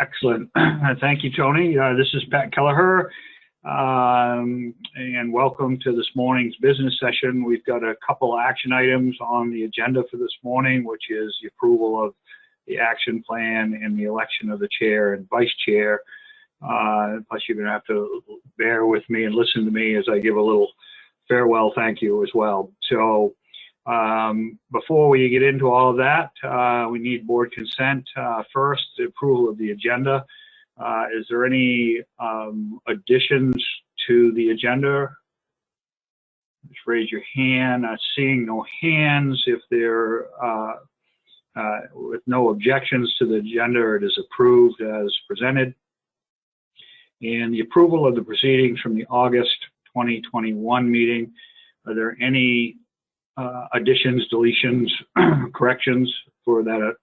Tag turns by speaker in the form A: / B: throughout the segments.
A: Excellent. Thank you, Tony. This is Pat Kelleher, and welcome to this morning's business session. We've got a couple action items on the agenda for this morning, which is the approval of the action plan and the election of the chair and vice chair. Plus, you're going to have to bear with me and listen to me as I give a little farewell thank you as well. So before we get into all of that, we need board consent. First, the approval of the agenda. Is there any additions to the agenda? Just raise your hand. Seeing no hands, if there with no objections to the agenda, it is approved as presented. And the approval of the proceedings from the August 2021 meeting. Are there any additions, deletions, corrections for that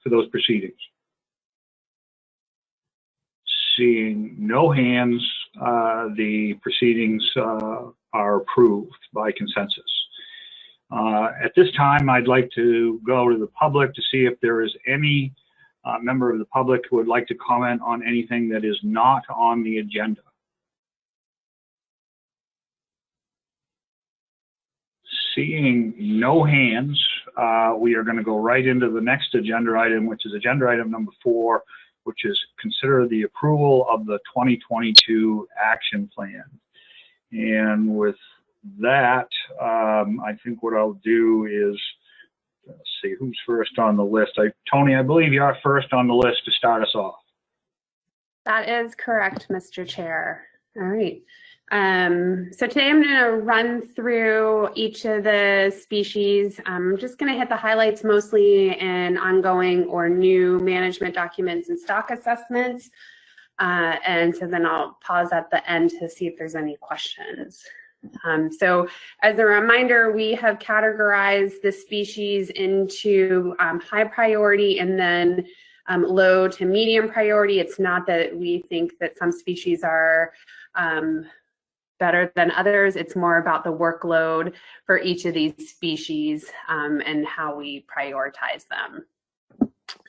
A: for those proceedings? Seeing no hands, the proceedings are approved by consensus. At this time, I'd like to go to the public to see if there is any member of the public who would like to comment on anything that is not on the agenda. Seeing no hands, we are going to go right into the next agenda item, which is agenda item number 4, which is consider the approval of the 2022 action plan. And with that, I think what I'll do is, let's see who's first on the list. Tony, I believe you are first on the list to start us off.
B: That is correct, Mr. Chair. All right. So today I'm going to run through each of the species. I'm just going to hit the highlights mostly in ongoing or new management documents and stock assessments. And so then I'll pause at the end to see if there's any questions. So as a reminder, we have categorized the species into high priority and then low to medium priority. It's not that we think that some species are better than others. It's more about the workload for each of these species and how we prioritize them.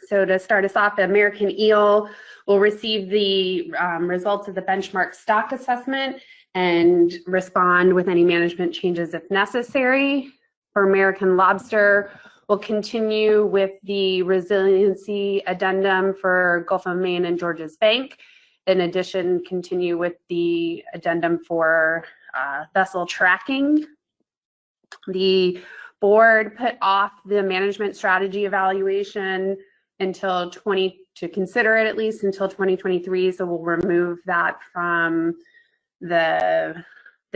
B: So to start us off, the American eel will receive the results of the benchmark stock assessment and respond with any management changes if necessary. For American lobster, we'll continue with the resiliency addendum for Gulf of Maine and Georges Bank. In addition, continue with the addendum for vessel tracking. The board put off the management strategy evaluation until to consider it at least until 2023. So we'll remove that from the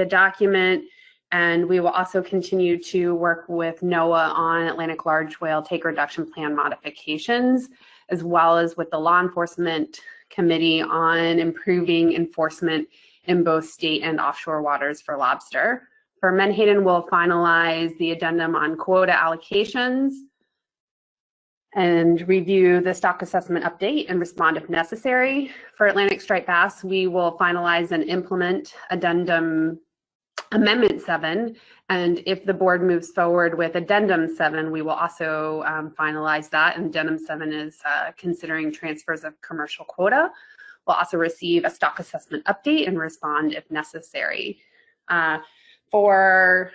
B: document. And we will also continue to work with NOAA on Atlantic large whale take reduction plan modifications, as well as with the law enforcement committee on improving enforcement in both state and offshore waters for lobster. For Menhaden, we'll finalize the addendum on quota allocations and review the stock assessment update and respond if necessary. For Atlantic striped bass, we will finalize and implement addendum Amendment 7, and if the board moves forward with Addendum 7, we will also finalize that. And Addendum 7 is considering transfers of commercial quota. We'll also receive a stock assessment update and respond if necessary. For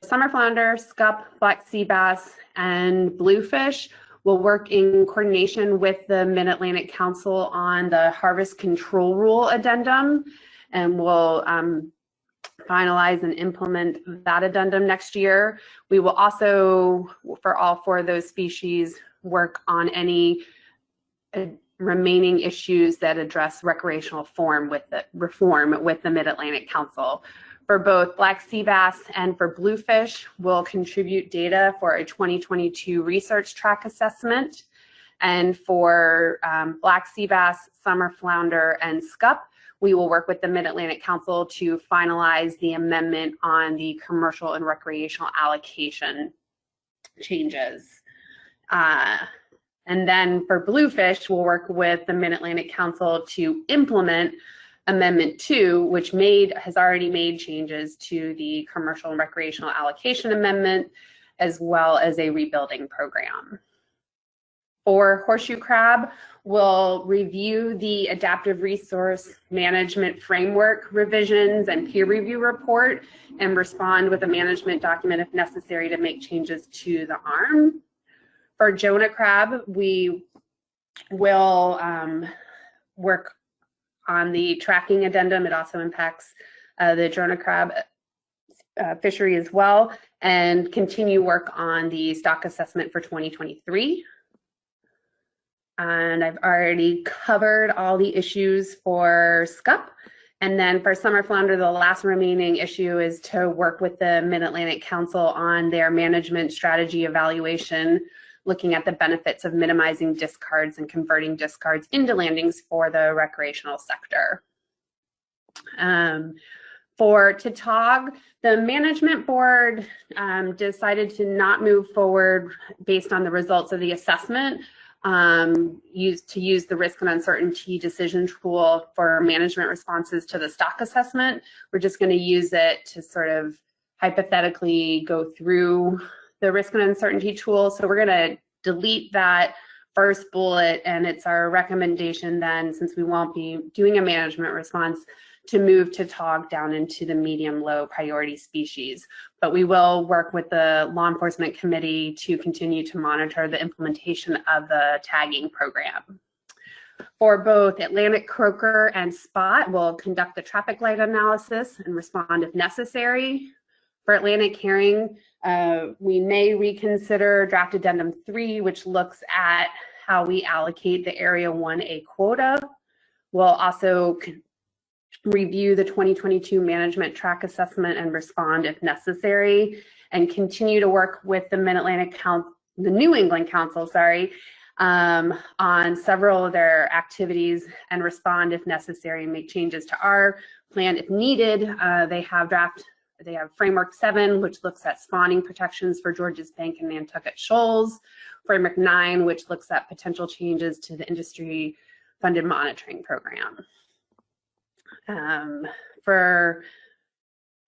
B: summer flounder, scup, black sea bass, and bluefish, we'll work in coordination with the Mid-Atlantic Council on the Harvest Control Rule Addendum, and we'll finalize and implement that addendum next year. We will also, for all 4 of those species, work on any remaining issues that address recreational reform with the Mid-Atlantic Council. For both black sea bass and for bluefish, we'll contribute data for a 2022 research track assessment. And for black sea bass, summer flounder, and scup, we will work with the Mid-Atlantic Council to finalize the amendment on the commercial and recreational allocation changes. And then for bluefish, we'll work with the Mid-Atlantic Council to implement Amendment 2, which has already made changes to the commercial and recreational allocation amendment, as well as a rebuilding program. For horseshoe crab, we'll review the adaptive resource management framework revisions and peer review report and respond with a management document if necessary to make changes to the arm. For Jonah crab, we will work on the tracking addendum. It also impacts the Jonah crab fishery as well, and continue work on the stock assessment for 2023. And I've already covered all the issues for SCUP. And then for summer flounder, the last remaining issue is to work with the Mid-Atlantic Council on their management strategy evaluation, looking at the benefits of minimizing discards and converting discards into landings for the recreational sector. For Tautog, the management board decided to not move forward based on the results of the assessment, use the risk and uncertainty decision tool for management responses to the stock assessment. We're just going to use it to sort of hypothetically go through the risk and uncertainty tool. So we're going to delete that first bullet, and it's our recommendation then, since we won't be doing a management response, to move Tautog down into the medium-low priority species. But we will work with the Law Enforcement Committee to continue to monitor the implementation of the tagging program. For both Atlantic croaker and spot, we'll conduct the traffic light analysis and respond if necessary. For Atlantic herring, we may reconsider draft addendum 3, which looks at how we allocate the Area 1A quota. We'll also review the 2022 management track assessment and respond if necessary, and continue to work with the the New England Council, on several of their activities and respond if necessary and make changes to our plan if needed. They have Framework 7, which looks at spawning protections for Georges Bank and Nantucket Shoals. Framework 9, which looks at potential changes to the industry-funded monitoring program. For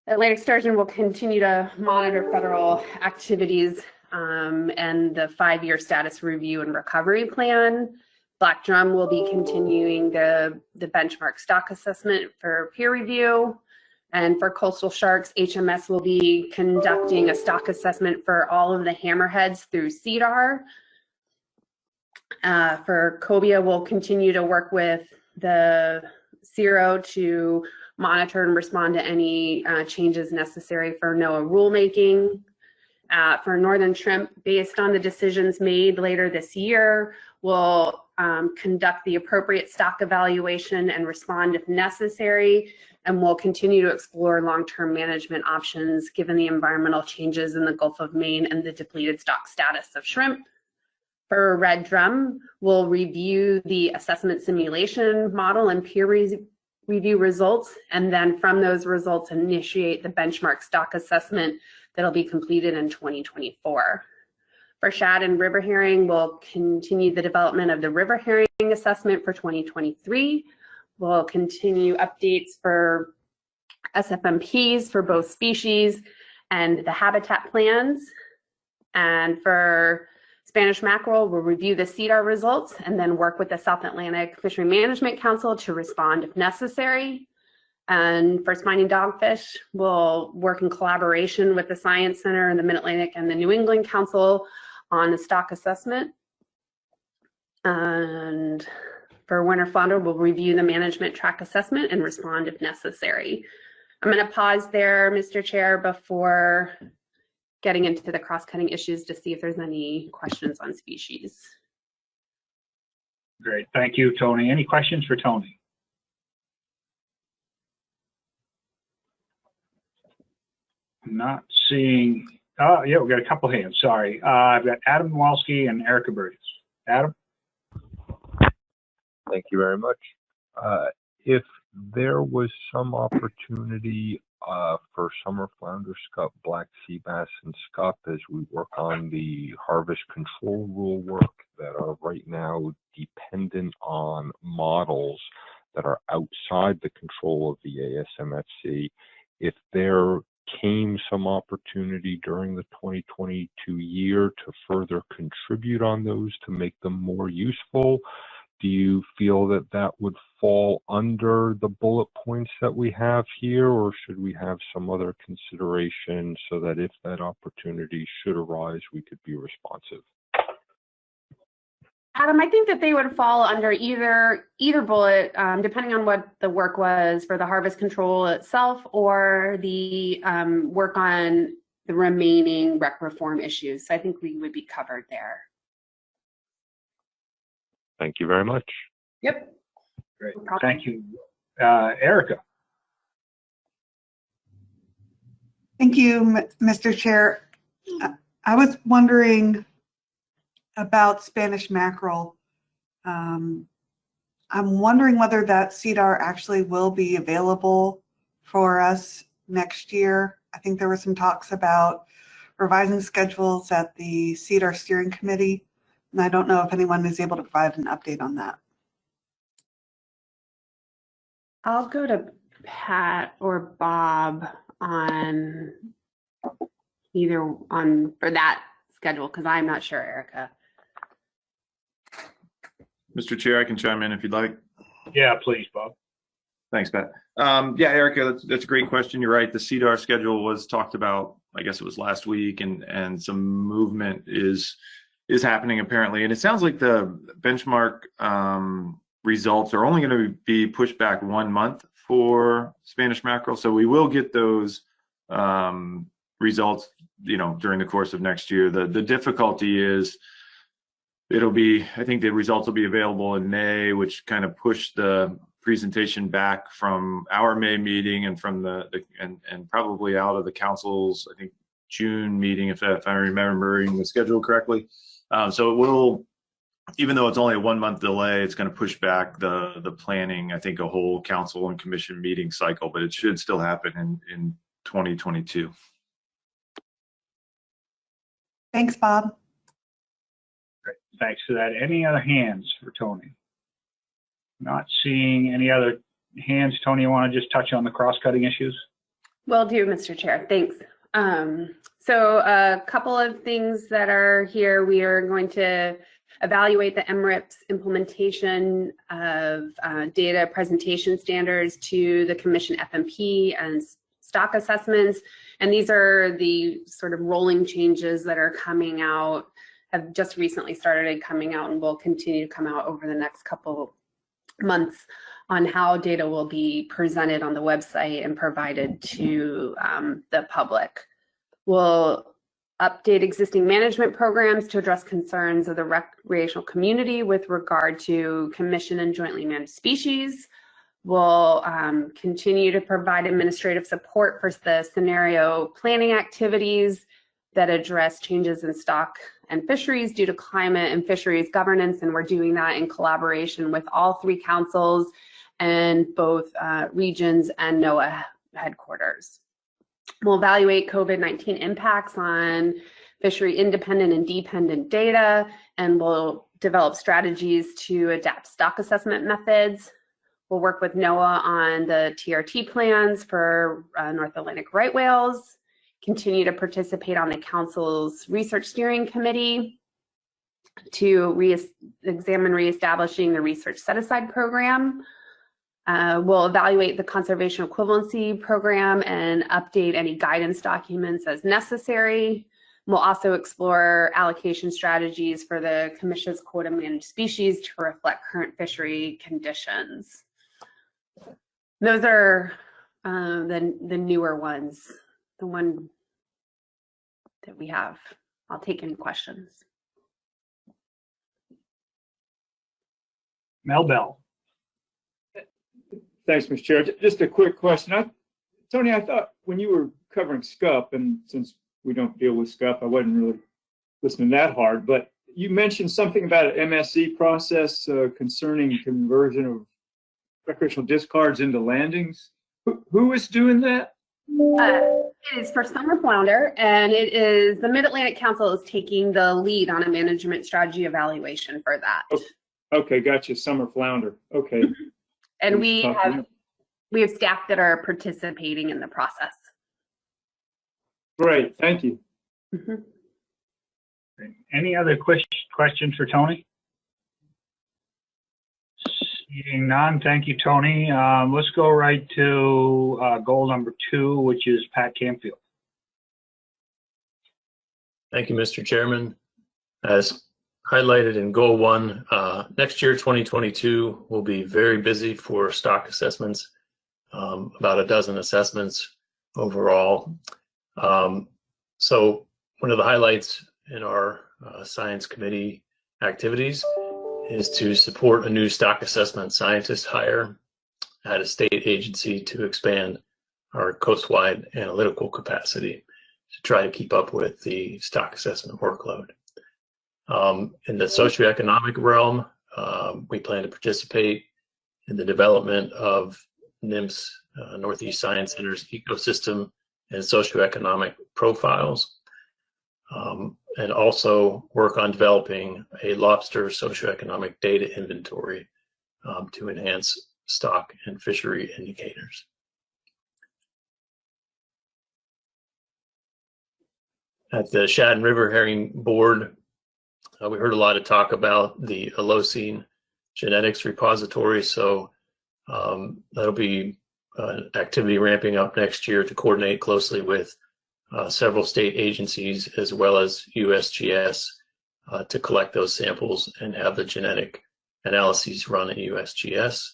B: Atlantic sturgeon, we'll continue to monitor federal activities and the 5-year status review and recovery plan. Black drum will be continuing the benchmark stock assessment for peer review. And for coastal sharks, HMS will be conducting a stock assessment for all of the hammerheads through CEDAR. For cobia, we'll continue to work with the CERO to monitor and respond to any changes necessary for NOAA rulemaking. For northern shrimp, based on the decisions made later this year, we'll conduct the appropriate stock evaluation and respond if necessary, and we'll continue to explore long-term management options given the environmental changes in the Gulf of Maine and the depleted stock status of shrimp. For red drum, we'll review the assessment simulation model and peer review results, and then from those results initiate the benchmark stock assessment that'll be completed in 2024. For shad and river herring, we'll continue the development of the river herring assessment for 2023. We'll continue updates for SFMPs for both species and the habitat plans. And for Spanish mackerel, we'll review the CEDAR results and then work with the South Atlantic Fishery Management Council to respond if necessary. And for spiny dogfish, we'll work in collaboration with the Science Center and the Mid-Atlantic and the New England Council on the stock assessment. And for winter flounder, we'll review the management track assessment and respond if necessary. I'm going to pause there, Mr. Chair, before getting into the cross-cutting issues to see if there's any questions on species.
A: Great, thank you, Tony. Any questions for Tony? I'm not seeing, oh yeah, we've got a couple hands, sorry. I've got Adam Walski and Erica Burgess. Adam?
C: Thank you very much. If there was some opportunity for summer flounder, scup, black sea bass, and scup as we work on the harvest control rule work that are right now dependent on models that are outside the control of the ASMFC, if there came some opportunity during the 2022 year to further contribute on those to make them more useful? Do you feel that that would fall under the bullet points that we have here, or should we have some other consideration so that if that opportunity should arise, we could be responsive?
B: Adam, I think that they would fall under either bullet, depending on what the work was for the harvest control itself or the work on the remaining rec reform issues. So I think we would be covered there.
C: Thank you very much.
B: Yep.
A: Great. Thank you. Erica.
D: Thank you, Mr. Chair. I was wondering about Spanish mackerel. I'm wondering whether that CDAR actually will be available for us next year. I think there were some talks about revising schedules at the CDAR steering committee, and I don't know if anyone is able to provide an update on that.
B: I'll go to Pat or Bob on for that schedule, because I'm not sure, Erica.
E: Mr. Chair, I can chime in if you'd like.
A: Yeah, please, Bob.
E: Thanks, Pat. Yeah, Erica, that's a great question. You're right. The CDAR schedule was talked about, I guess it was last week, and some movement is happening apparently. And it sounds like the benchmark results are only going to be pushed back 1 month for Spanish mackerel. So we will get those results, during the course of next year. The difficulty is I think the results will be available in May, which kind of pushed the presentation back from our May meeting and from and probably out of the council's, I think, June meeting, if I'm remembering the schedule correctly. So it will, even though it's only a 1 month delay, it's going to push back the planning, I think, a whole council and commission meeting cycle, but it should still happen in 2022.
D: Thanks, Bob.
A: Great. Thanks for that. Any other hands for Tony? Not seeing any other hands. Tony, you want to just touch on the cross-cutting issues?
B: Will do, Mr. Chair. Thanks. So a couple of things that are here. We are going to evaluate the MRIP's implementation of data presentation standards to the Commission FMP and stock assessments. And these are the sort of rolling changes that are coming out, have just recently started coming out, and will continue to come out over the next couple months on how data will be presented on the website and provided to the public. We'll update existing management programs to address concerns of the recreational community with regard to commission and jointly managed species. We'll continue to provide administrative support for the scenario planning activities that address changes in stock and fisheries due to climate and fisheries governance, and we're doing that in collaboration with all three councils and both regions and NOAA headquarters. We'll evaluate COVID-19 impacts on fishery independent and dependent data, and we'll develop strategies to adapt stock assessment methods. We'll work with NOAA on the TRT plans for North Atlantic right whales, continue to participate on the Council's Research Steering Committee to examine reestablishing the Research Set-Aside Program. We'll evaluate the Conservation Equivalency Program and update any guidance documents as necessary. We'll also explore allocation strategies for the Commission's quota managed species to reflect current fishery conditions. Those are the newer ones, the one that we have. I'll take any questions.
A: Mel Bell.
F: Thanks, Mr. Chair. Just a quick question. Tony, I thought when you were covering SCUP, and since we don't deal with SCUP, I wasn't really listening that hard, but you mentioned something about an MSE process concerning conversion of recreational discards into landings. Who is doing that?
B: It is for summer flounder, and it is the Mid-Atlantic Council is taking the lead on a management strategy evaluation for that.
F: Okay, gotcha. Summer flounder. Okay.
B: And we have staff that are participating in the process.
F: Great, thank you.
B: Mhm.
A: Any other questions for Tony? Seeing none, thank you, Tony. Let's go right to goal number 2, which is Pat Campfield.
G: Thank you, Mr. Chairman. As highlighted in Goal 1, next year, 2022, will be very busy for stock assessments, about a dozen assessments overall. So one of the highlights in our science committee activities is to support a new stock assessment scientist hire at a state agency to expand our coastwide analytical capacity to try to keep up with the stock assessment workload. In the socioeconomic realm, we plan to participate in the development of NIMS, Northeast Science Center's ecosystem and socioeconomic profiles, and also work on developing a lobster socioeconomic data inventory to enhance stock and fishery indicators. At the Shad and River Herring Board, we heard a lot of talk about the Holocene genetics repository, so that'll be an activity ramping up next year to coordinate closely with several state agencies as well as USGS to collect those samples and have the genetic analyses run at USGS.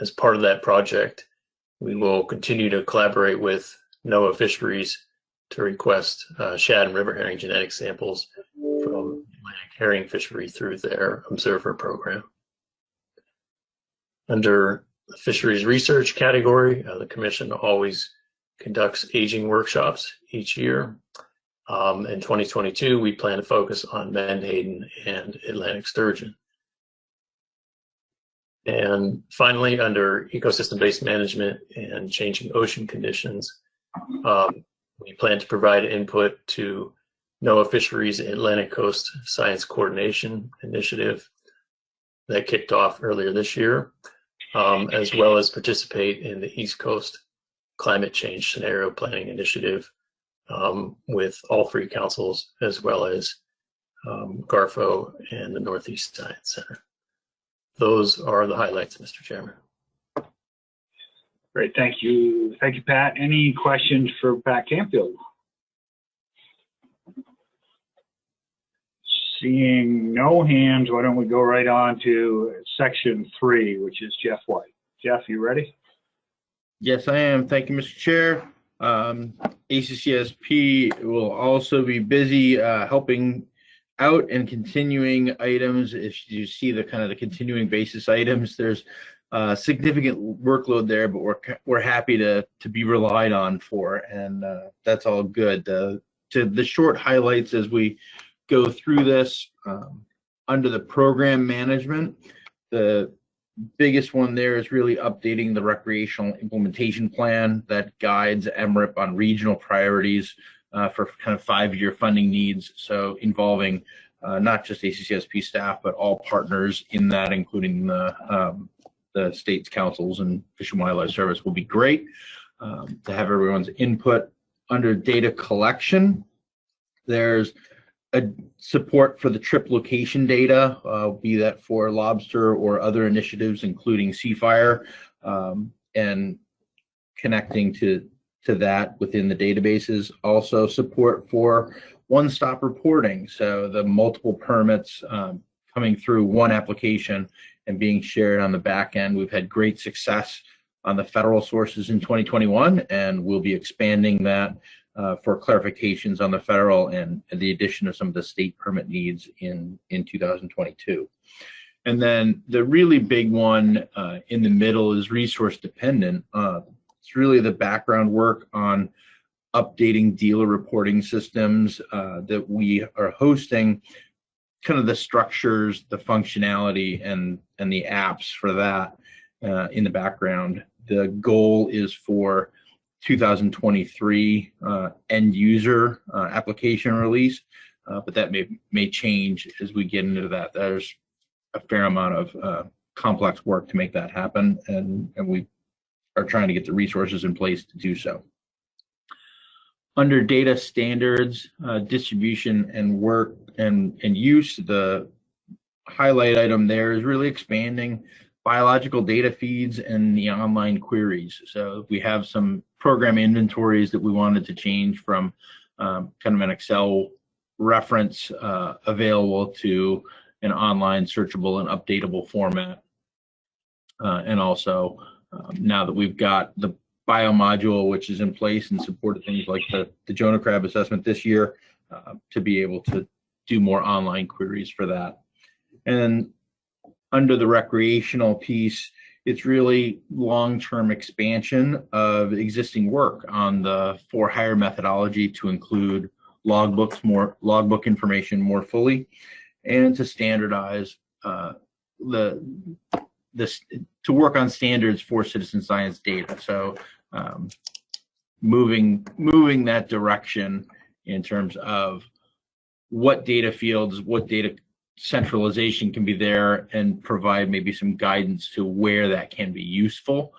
G: As part of that project, we will continue to collaborate with NOAA Fisheries to request shad and river herring genetic samples from Atlantic herring fishery through their observer program. Under the fisheries research category, the Commission always conducts aging workshops each year. In 2022, we plan to focus on menhaden and Atlantic sturgeon. And finally, under ecosystem-based management and changing ocean conditions, we plan to provide input to NOAA Fisheries Atlantic Coast Science Coordination Initiative that kicked off earlier this year, as well as participate in the East Coast Climate Change Scenario Planning Initiative with all 3 councils, as well as GARFO and the Northeast Science Center. Those are the highlights, Mr. Chairman.
A: Great, thank you. Thank you, Pat. Any questions for Pat Campfield? Seeing no hands, why don't we go right on to section 3, which is Jeff White. Jeff, you ready?
H: Yes, I am. Thank you, Mr. Chair. ACCSP will also be busy helping out and continuing items. If you see the kind of the continuing basis items, there's significant workload there, but we're happy to be relied on for, and that's all good. To the short highlights as we go through this, under the program management, the biggest one there is really updating the recreational implementation plan that guides MRIP on regional priorities for kind of 5-year funding needs. So involving not just ACCSP staff, but all partners in that, including the state's councils and Fish and Wildlife Service will be great to have everyone's input. Under data collection, there's a support for the trip location data, be that for lobster or other initiatives, including Seafire, and connecting to that within the databases. Also support for one-stop reporting, so the multiple permits coming through one application and being shared on the back end. We've had great success on the federal sources in 2021, and we'll be expanding that for clarifications on the federal and the addition of some of the state permit needs in 2022. And then the really big one in the middle is resource dependent. It's really the background work on updating dealer reporting systems that we are hosting, kind of the structures, the functionality, and the apps for that in the background. The goal is for 2023 end user application release, but that may change as we get into that. There's a fair amount of complex work to make that happen, and we are trying to get the resources in place to do so. Under data standards, distribution and work and use, the highlight item there is really expanding biological data feeds and the online queries. So we have some program inventories that we wanted to change from kind of an Excel reference available to an online searchable and updatable format. And also now that we've got the bio module, which is in place and supported things like the Jonah crab assessment this year, to be able to do more online queries for that. And under the recreational piece, it's really long-term expansion of existing work on the for-hire methodology to include logbook information more fully, and to standardize to work on standards for citizen science data. So moving that direction in terms of what data fields, what data centralization can be there, and provide maybe some guidance to where that can be useful.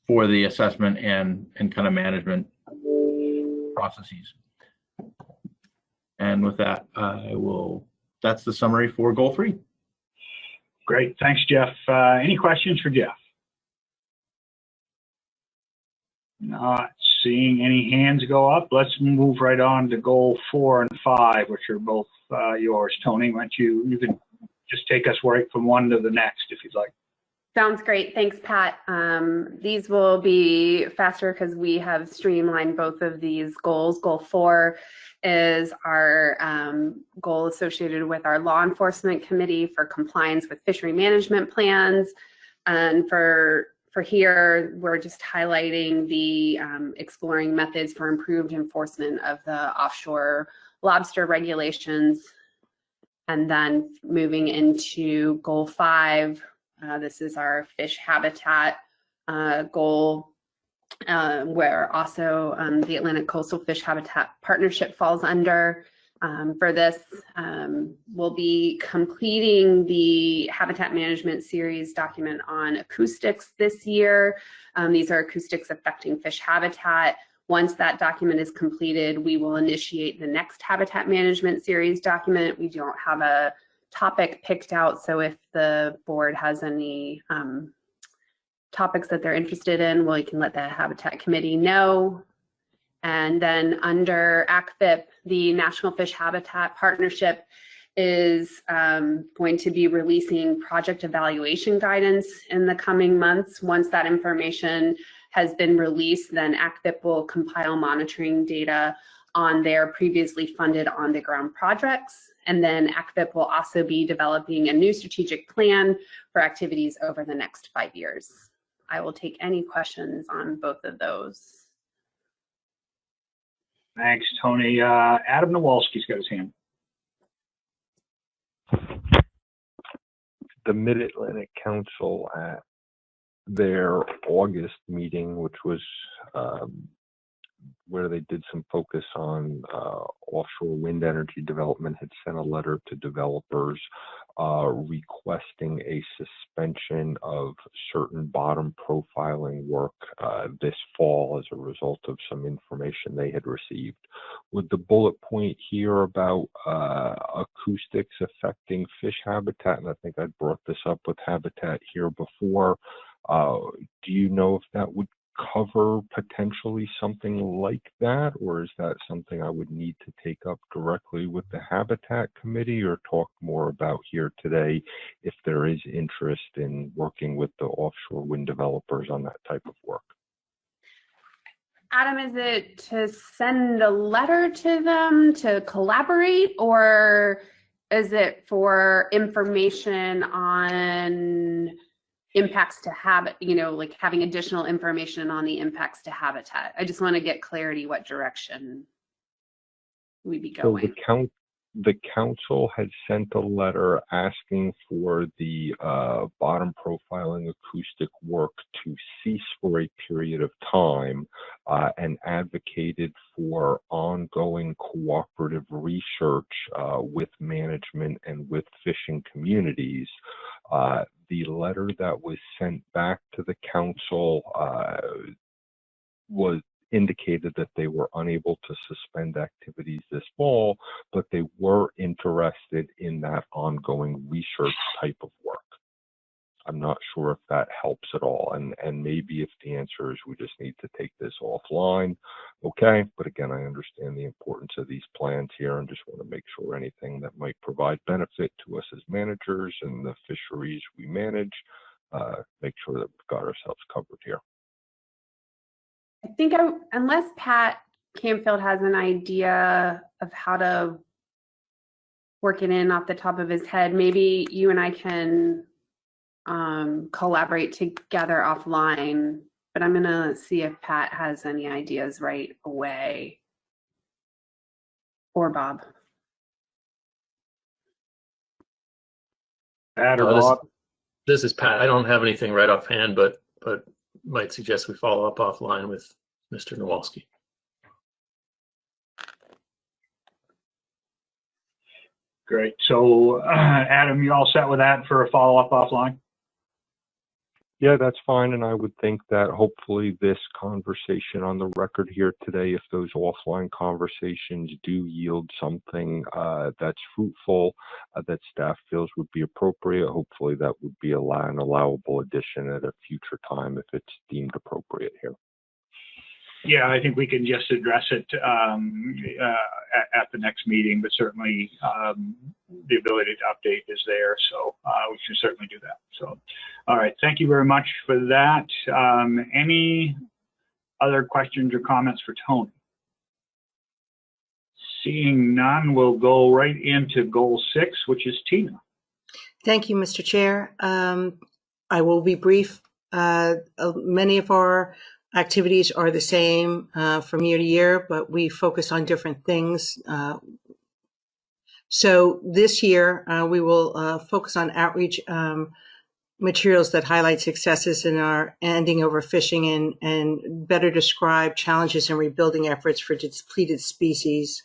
H: For the assessment and kind of management processes. And with that, that's the summary for goal 3.
A: Great, thanks, Jeff. Any questions for Jeff? Not seeing any hands go up. Let's move right on to goal 4 and 5, which are both yours. Tony, why don't you can just take us right from one to the next if you'd like.
B: Sounds great. Thanks, Pat. These will be faster because we have streamlined both of these goals. Goal 4 is our goal associated with our law enforcement committee for compliance with fishery management plans. And for here, we're just highlighting the exploring methods for improved enforcement of the offshore lobster regulations. And then moving into goal 5, this is our fish habitat goal, where also the Atlantic Coastal Fish Habitat Partnership falls under. For this, we'll be completing the Habitat Management Series document on acoustics this year. These are acoustics affecting fish habitat. Once that document is completed, we will initiate the next Habitat Management Series document. We don't have a topic picked out, so if the board has any topics that they're interested in, well, you can let the Habitat Committee know. And then under ACFIP, the National Fish Habitat Partnership is going to be releasing project evaluation guidance in the coming months. Once that information has been released, then ACFIP will compile monitoring data on their previously funded on-the-ground projects. And then ACFIP will also be developing a new strategic plan for activities over the next 5 years. I will take any questions on both of those.
A: Thanks, Tony. Adam Nowalski's got his hand.
C: The Mid-Atlantic Council at their August meeting, which was where they did some focus on offshore wind energy development, had sent a letter to developers requesting a suspension of certain bottom profiling work this fall as a result of some information they had received. Would the bullet point here about acoustics affecting fish habitat, and I think I brought this up with Habitat here before, do you know if that would cover potentially something like that, or is that something I would need to take up directly with the Habitat Committee, or talk more about here today if there is interest in working with the offshore wind developers on that type of work?
B: Adam, is it to send a letter to them to collaborate, or is it for information on impacts to habitat, like having additional information on the impacts to habitat? I just want to get clarity what direction we'd be going.
C: the council had sent a letter asking for the bottom profiling acoustic work to cease for a period of time and advocated for ongoing cooperative research with management and with fishing communities. The letter that was sent back to the council was indicated that they were unable to suspend activities this fall, but they were interested in that ongoing research type of work. I'm not sure if that helps at all. And maybe if the answer is we just need to take this offline, okay. But again, I understand the importance of these plans here and just want to make sure anything that might provide benefit to us as managers and the fisheries we manage, make sure that we've got ourselves covered here.
B: I think unless Pat Camfield has an idea of how to work it in off the top of his head, maybe you and I can collaborate together offline, but I'm going to see if Pat has any ideas right away, or Bob.
A: Pat or Bob?
G: This is Pat. I don't have anything right offhand, but might suggest we follow up offline with Mr. Nowalski.
A: Great. So, Adam, you all set with that for a follow-up offline?
C: Yeah, that's fine. And I would think that hopefully this conversation on the record here today, if those offline conversations do yield something that's fruitful, that staff feels would be appropriate, hopefully that would be an allowable addition at a future time if it's deemed appropriate here.
A: Yeah, I think we can just address it at the next meeting, but certainly the ability to update is there, so we should certainly do that. So, all right, thank you very much for that. Any other questions or comments for Tony? Seeing none, we'll go right into goal 6, which is Tina.
I: Thank you, Mr. Chair. I will be brief. Many of our activities are the same from year to year, but we focus on different things. So this year, we will focus on outreach materials that highlight successes in our ending overfishing and better describe challenges in rebuilding efforts for depleted species.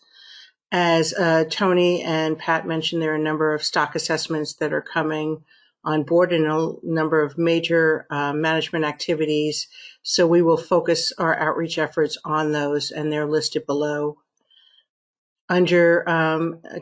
I: As Tony and Pat mentioned, there are a number of stock assessments that are coming on board and a number of major management activities. So we will focus our outreach efforts on those, and they're listed below. Under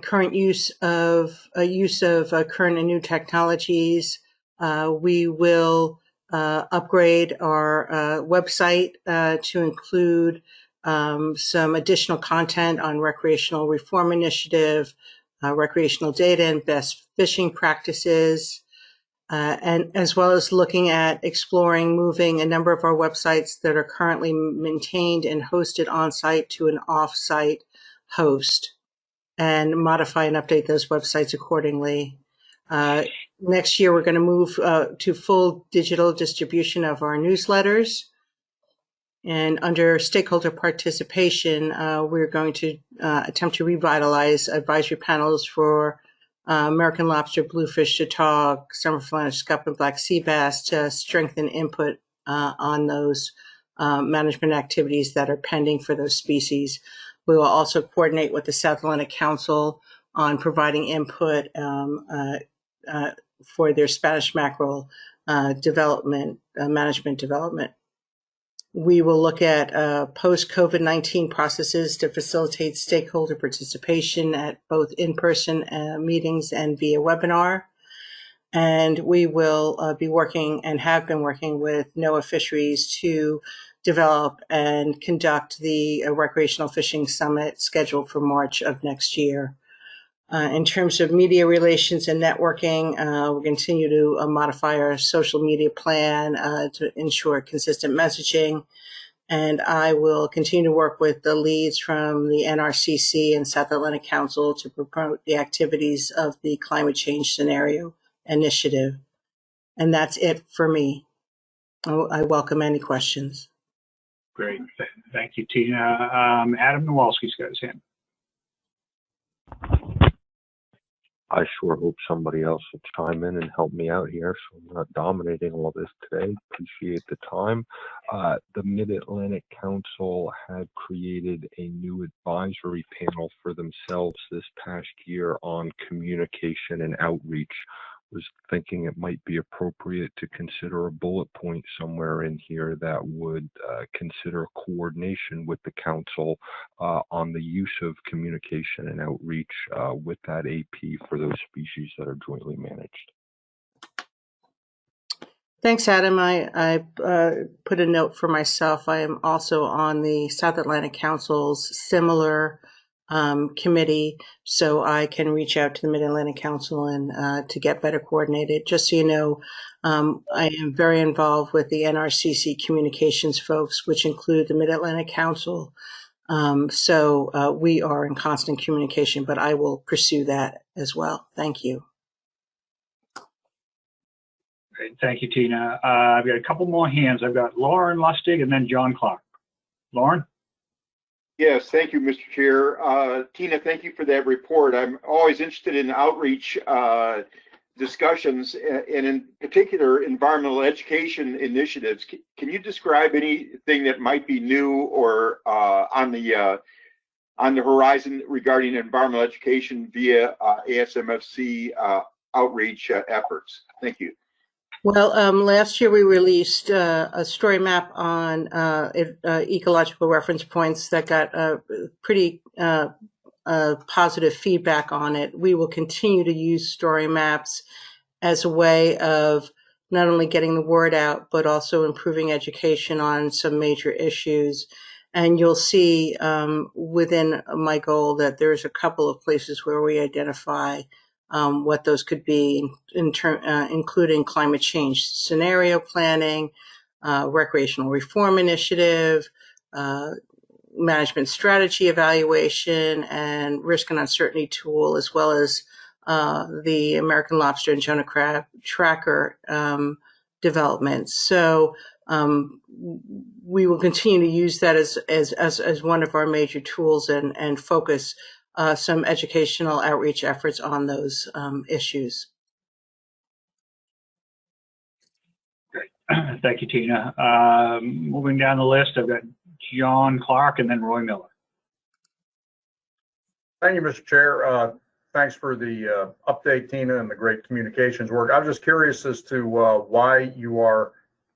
I: current use of current and new technologies, we will upgrade our website to include some additional content on recreational reform initiative, recreational data and best fishing practices, and as well as looking at exploring moving a number of our websites that are currently maintained and hosted on-site to an off-site host, and modify and update those websites accordingly. Next year, we're going to move to full digital distribution of our newsletters. And under stakeholder participation, we're going to attempt to revitalize advisory panels for American lobster, bluefish, tautog, summer flounder, scup, and black sea bass to strengthen input on those management activities that are pending for those species. We will also coordinate with the South Atlantic Council on providing input for their Spanish mackerel development, management development. We will look at post-COVID-19 processes to facilitate stakeholder participation at both in-person meetings and via webinar. And we will be working and have been working with NOAA Fisheries to develop and conduct the recreational fishing summit scheduled for March of next year. In terms of media relations and networking, we'll continue to modify our social media plan to ensure consistent messaging. And I will continue to work with the leads from the NRCC and South Atlantic Council to promote the activities of the Climate Change Scenario Initiative. And that's it for me. I welcome any questions.
A: Great. Thank you, Tina. Adam Nowalski's got his hand.
C: I sure hope somebody else will chime in and help me out here so I'm not dominating all this today. Appreciate the time. The Mid-Atlantic Council had created a new advisory panel for themselves this past year on communication and outreach. Was thinking it might be appropriate to consider a bullet point somewhere in here that would consider coordination with the council on the use of communication and outreach with that AP for those species that are jointly managed.
I: Thanks, Adam. I put a note for myself. I am also on the South Atlantic Council's similar committee, so I can reach out to the Mid-Atlantic Council and to get better coordinated. Just so you know, I am very involved with the NRCC communications folks, which include the Mid-Atlantic Council. So we are in constant communication, but I will pursue that as well. Thank you.
A: Great. Thank you, Tina. I've got a couple more hands. I've got Lauren Lustig and then John Clark. Lauren?
J: Yes, thank you, Mr. Chair. Tina, thank you for that report. I'm always interested in outreach discussions and in particular environmental education initiatives. Can you describe anything that might be new or on the horizon regarding environmental education via ASMFC outreach efforts? Thank you.
I: Well, last year we released a story map on ecological reference points that got pretty positive feedback on it. We will continue to use story maps as a way of not only getting the word out, but also improving education on some major issues. And you'll see within my goal that there's a couple of places where we identify what those could be, including climate change scenario planning, recreational reform initiative, management strategy evaluation, and risk and uncertainty tool, as well as the American lobster and Jonah crab tracker development. So we will continue to use that as one of our major tools and focus some educational outreach efforts on those issues.
A: Great. Thank you, Tina. Moving down the list, I've got John Clark and then Roy Miller.
K: Thank you, Mr. Chair. Thanks for the update, Tina, and the great communications work. I was just curious as to why you are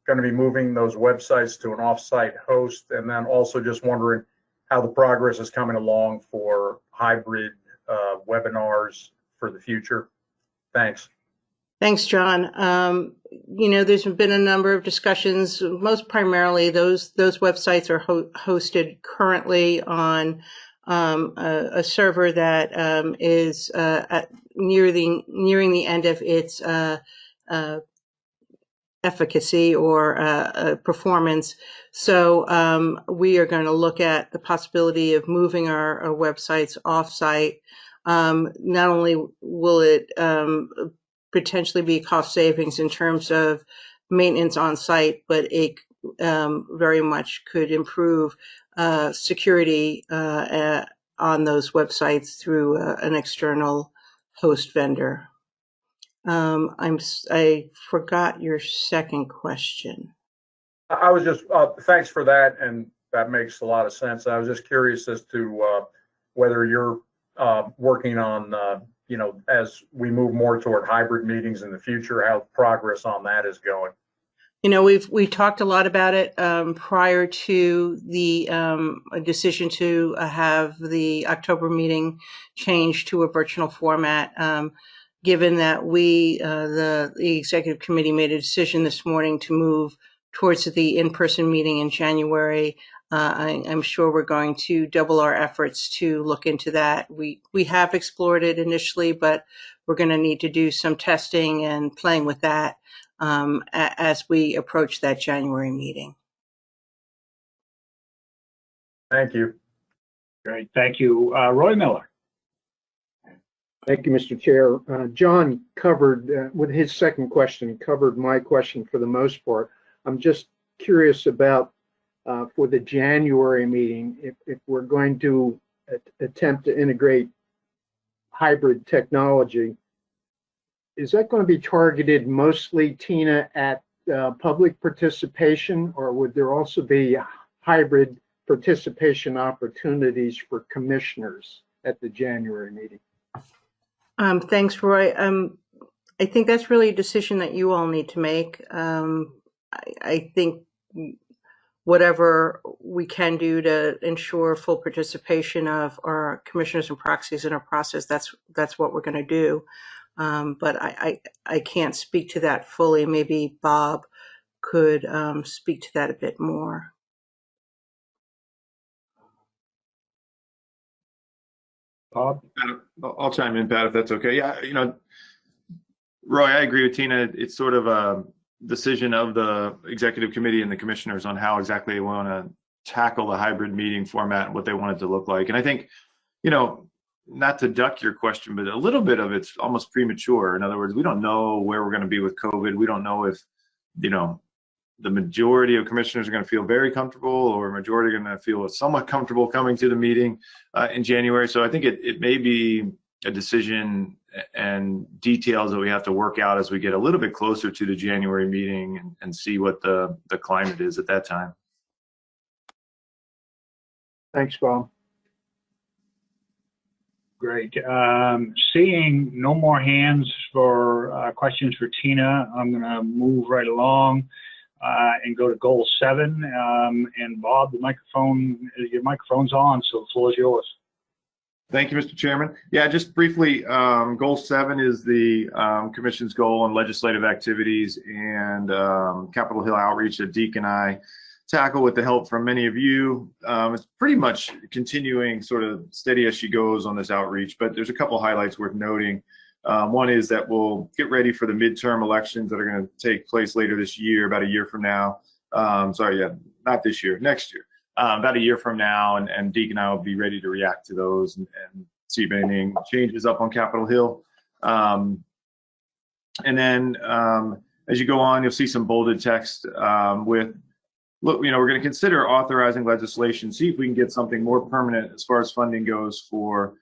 K: going to be moving those websites to an off-site host, and then also just wondering how the progress is coming along for hybrid webinars for the future. Thanks.
I: Thanks, John. There's been a number of discussions. Most primarily, those websites are hosted currently on a server that is nearing the end of its efficacy or performance. So we are going to look at the possibility of moving our websites offsite. Not only will it potentially be cost savings in terms of maintenance on site, but it very much could improve security on those websites through an external host vendor. I forgot your second question.
K: I was just, thanks for that, and that makes a lot of sense. I was just curious as to whether you're working on, as we move more toward hybrid meetings in the future, how progress on that is going.
I: We talked a lot about it prior to the decision to have the October meeting changed to a virtual format. Given that the executive committee made a decision this morning to move towards the in-person meeting in January, I'm sure we're going to double our efforts to look into that. We have explored it initially, but we're going to need to do some testing and playing with that as we approach that January meeting.
K: Thank you.
A: Great. Thank you. Roy Miller.
L: Thank you, Mr. Chair. John covered, with his second question, covered my question for the most part. I'm just curious about, for the January meeting, if we're going to attempt to integrate hybrid technology, is that going to be targeted mostly, Tina, at public participation, or would there also be hybrid participation opportunities for commissioners at the January meeting?
I: Thanks, Roy. I think that's really a decision that you all need to make. I think whatever we can do to ensure full participation of our commissioners and proxies in our process, that's what we're going to do. But I can't speak to that fully. Maybe Bob could speak to that a bit more.
A: Bob?
E: I'll chime in, Pat, if that's okay. Yeah, you know, Roy, I agree with Tina. It's sort of a decision of the executive committee and the commissioners on how exactly they want to tackle the hybrid meeting format and what they want it to look like. And I think, you know, not to duck your question, but a little bit of it's almost premature. In other words, we don't know where we're going to be with COVID. We don't know if, you know, the majority of commissioners are going to feel very comfortable or a majority are going to feel somewhat comfortable coming to the meeting in January. So I think it may be a decision and details that we have to work out as we get a little bit closer to the January meeting and see what the climate is at that time.
L: Thanks, Bob.
A: Great. Seeing no more hands for questions for Tina, I'm going to move right along and go to goal 7. And Bob, your microphone's on, so the floor is yours.
E: Thank you, Mr. Chairman. Yeah, just briefly, goal 7 is the commission's goal on legislative activities and Capitol Hill outreach that Deke and I tackle with the help from many of you. It's pretty much continuing sort of steady as she goes on this outreach, but there's a couple highlights worth noting. One is that we'll get ready for the midterm elections that are going to take place later this year, about a year from now. Not this year, next year. About a year from now, and Deke and I will be ready to react to those and see if anything changes up on Capitol Hill. And then as you go on, you'll see some bolded text look, you know, we're going to consider authorizing legislation, see if we can get something more permanent as far as funding goes for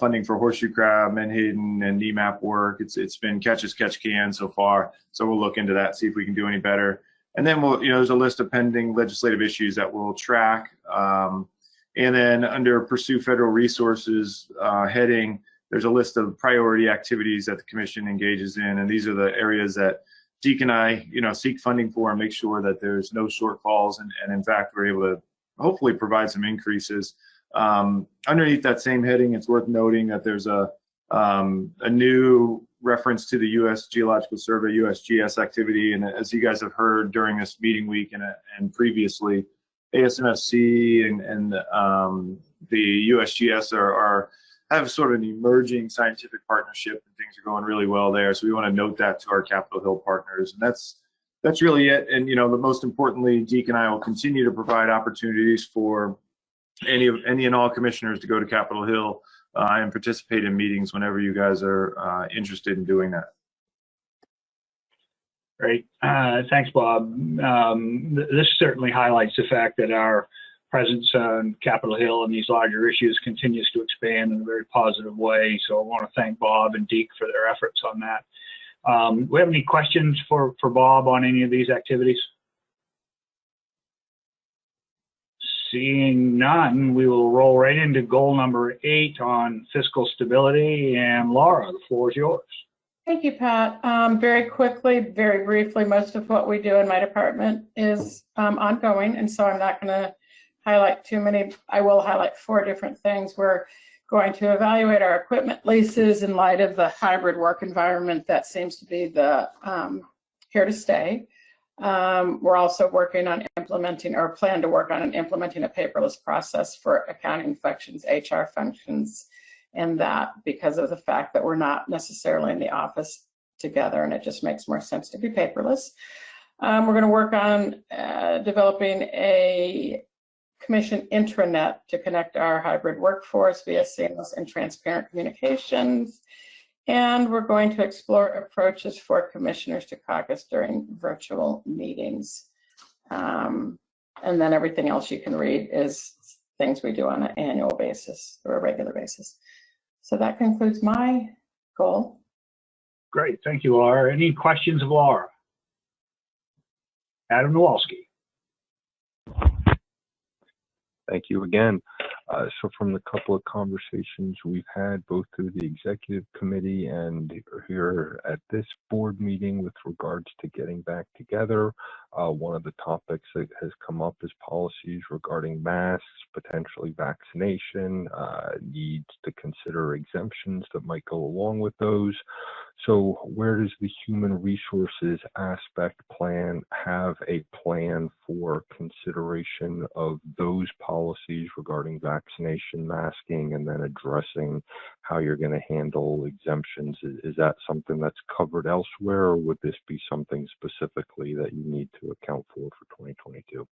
E: funding for horseshoe crab, menhaden, and NEMAP work. It's been catch as catch can so far, so we'll look into that, see if we can do any better. And then there's a list of pending legislative issues that we'll track. And then under pursue federal resources heading, there's a list of priority activities that the commission engages in. And these are the areas that Deke and I, seek funding for and make sure that there's no shortfalls. And in fact, we're able to hopefully provide some increases. Underneath that same heading, it's worth noting that there's a new reference to the U.S. Geological Survey, USGS activity. And as you guys have heard during this meeting week and previously, ASMFC and the USGS have sort of an emerging scientific partnership, and things are going really well there. So we want to note that to our Capitol Hill partners. And that's really it. And, the most importantly, Deke and I will continue to provide opportunities for any and all commissioners to go to Capitol Hill and participate in meetings whenever you guys are interested in doing that.
A: Great. Thanks, Bob. This certainly highlights the fact that our presence on Capitol Hill and these larger issues continues to expand in a very positive way. So I want to thank Bob and Deke for their efforts on that. Do we have any questions for Bob on any of these activities? Seeing none, we will roll right into goal number 8 on fiscal stability. And Laura, the floor is yours.
M: Thank you, Pat. Very quickly, very briefly, most of what we do in my department is ongoing, and so I'm not going to highlight too many. I will highlight 4 different things. We're going to evaluate our equipment leases in light of the hybrid work environment that seems to be the here to stay. We're also working on implementing, or plan to work on implementing a paperless process for accounting functions, HR functions, and that because of the fact that we're not necessarily in the office together, and it just makes more sense to be paperless. We're going to work on developing a commission intranet to connect our hybrid workforce via seamless and transparent communications. And we're going to explore approaches for commissioners to caucus during virtual meetings. And then everything else you can read is things we do on an annual basis or a regular basis. So that concludes my goal.
A: Great, thank you, Laura. Any questions of Laura? Adam Nowalski.
C: Thank you again. So from the couple of conversations we've had, both through the executive committee and here at this board meeting with regards to getting back together, one of the topics that has come up is policies regarding masks, potentially vaccination, needs to consider exemptions that might go along with those. So where does the human resources aspect plan have a plan for consideration of those policies regarding vaccination, masking, and then addressing how you're going to handle exemptions? Is that something that's covered elsewhere, or would this be something specifically that you need to account for 2022?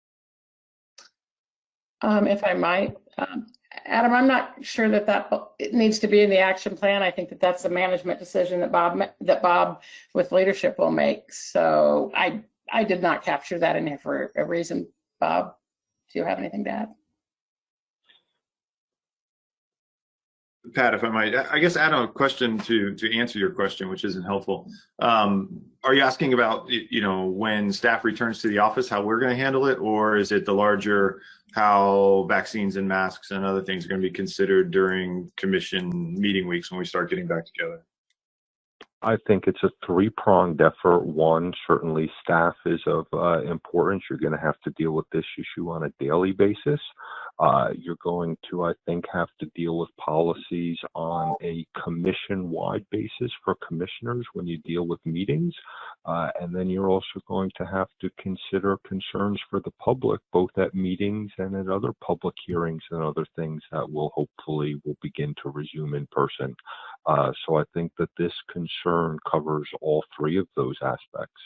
M: If I might, Adam, I'm not sure that it needs to be in the action plan. I think that that's a management decision that Bob with leadership will make. So I did not capture that in here for a reason. Bob, do you have anything to add?
E: Pat, if I might, I guess add a question to answer your question, which isn't helpful. Are you asking about, when staff returns to the office, how we're going to handle it, or is it the larger how vaccines and masks and other things are going to be considered during commission meeting weeks when we start getting back together?
C: I think it's a three-pronged effort. One, certainly staff is of importance. You're going to have to deal with this issue on a daily basis. You're going to, I think, have to deal with policies on a commission-wide basis for commissioners when you deal with meetings. And then you're also going to have to consider concerns for the public, both at meetings and at other public hearings and other things that will begin to resume in person. So I think that this concern covers all three of those aspects.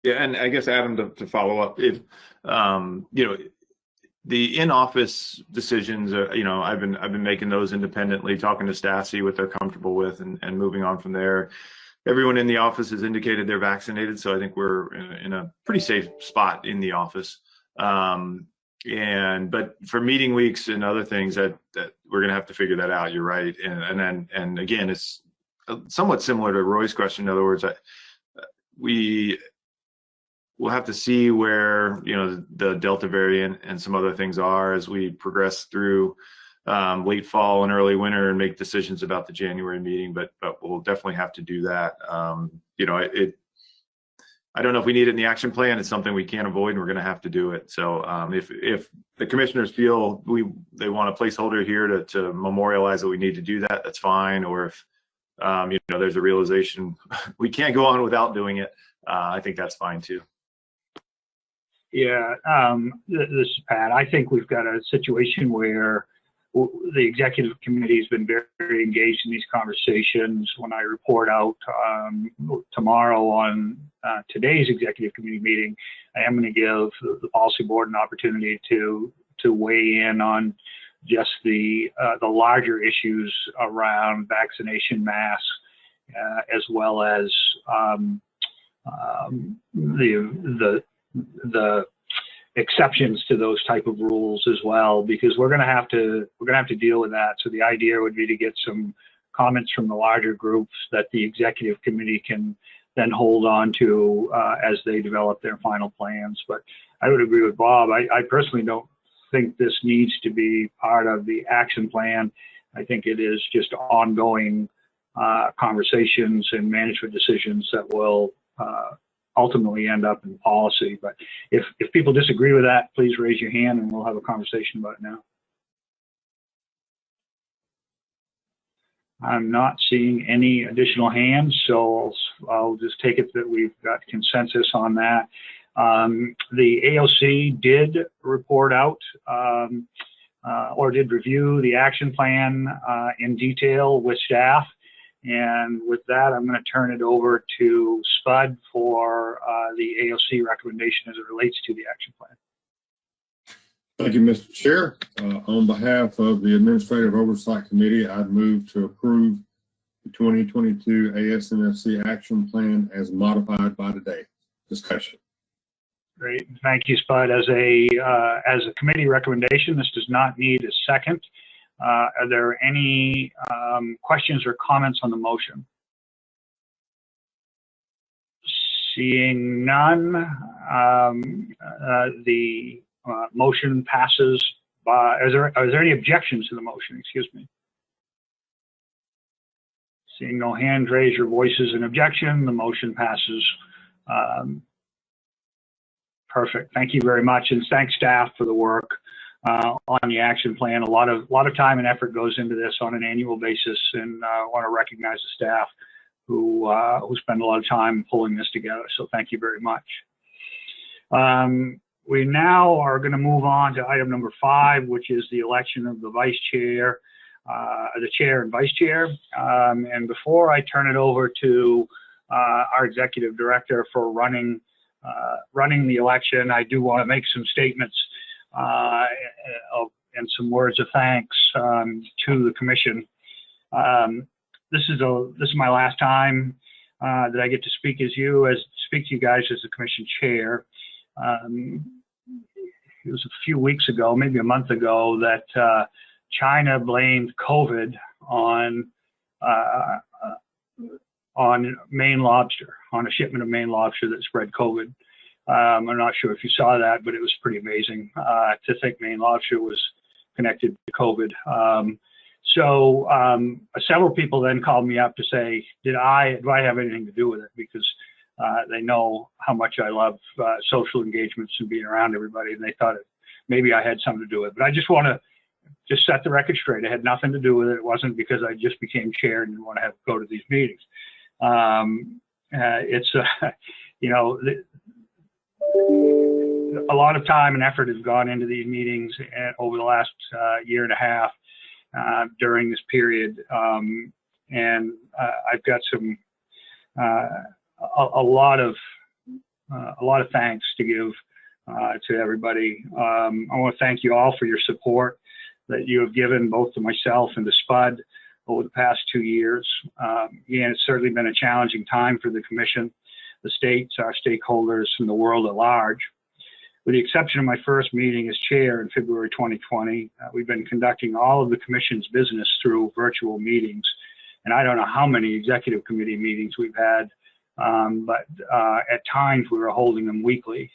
E: Yeah, and I guess Adam, to follow up, if the in-office decisions, I've been making those independently, talking to staff, see what they're comfortable with, and moving on from there. Everyone in the office has indicated they're vaccinated, so I think we're in a pretty safe spot in the office. But for meeting weeks and other things that we're going to have to figure that out. You're right, and again, it's somewhat similar to Roy's question. In other words, we'll have to see where the Delta variant and some other things are as we progress through late fall and early winter and make decisions about the January meeting. But we'll definitely have to do that. I don't know if we need it in the action plan. It's something we can't avoid, and we're going to have to do it. So if the commissioners feel they want a placeholder here to memorialize that we need to do that, that's fine. Or if there's a realization we can't go on without doing it, I think that's fine too.
A: Yeah, this is Pat. I think we've got a situation where the executive committee has been very engaged in these conversations. When I report out tomorrow on today's executive committee meeting, I am going to give the policy board an opportunity to weigh in on just the larger issues around vaccination masks, as well as the exceptions to those type of rules as well, because we're going to have to deal with that. So the idea would be to get some comments from the larger groups that the executive committee can then hold on to as they develop their final plans. But I would agree with Bob. I personally don't think this needs to be part of the action plan. I think it is just ongoing conversations and management decisions that will ultimately end up in policy. But if people disagree with that, please raise your hand and we'll have a conversation about it now. I'm not seeing any additional hands, so I'll just take it that we've got consensus on that. The AOC did report out or did review the action plan in detail with staff. And with that, I'm going to turn it over to Spud for the AOC recommendation as it relates to the action plan.
N: Thank you, Mr. Chair. On behalf of the Administrative Oversight Committee, I'd move to approve the 2022 ASNFC action plan as modified by today. Discussion.
A: Great. Thank you, Spud. As a committee recommendation, this does not need a second. Are there any questions or comments on the motion? Seeing none, the motion passes by. Are there any objections to the motion? Excuse me. Seeing no hands raised or voices in objection, the motion passes. Perfect. Thank you very much, and thanks staff for the work on the action plan. A lot of time and effort goes into this on an annual basis, and I want to recognize the staff who spend a lot of time pulling this together. So thank you very much. We now are going to move on to item number 5, which is the election of the vice chair, the chair and vice chair. And before I turn it over to our executive director for running the election, I do want to make some statements and some words of thanks to the commission. This is my last time that I get to speak to you guys as the commission chair. It was a few weeks ago, maybe a month ago, that China blamed COVID on Maine lobster, on a shipment of Maine lobster that spread COVID. I'm not sure if you saw that, but it was pretty amazing to think Maine lobster was connected to COVID. So several people then called me up to say, do I have anything to do with it? Because they know how much I love social engagements and being around everybody, and they thought maybe I had something to do with it. But I just want to set the record straight. It had nothing to do with it. It wasn't because I just became chair and didn't want to go to these meetings. It's you know, a lot of time and effort has gone into these meetings over the last year and a half during this period, and I've got some a lot of thanks to give to everybody. I want to thank you all for your support that you have given both to myself and to Spud over the past 2 years. Again, it's certainly been a challenging time for the commission, the states, our stakeholders, and the world at large. With the exception of my first meeting as chair in February 2020, we've been conducting all of the commission's business through virtual meetings. And I don't know how many executive committee meetings we've had, but at times we were holding them weekly.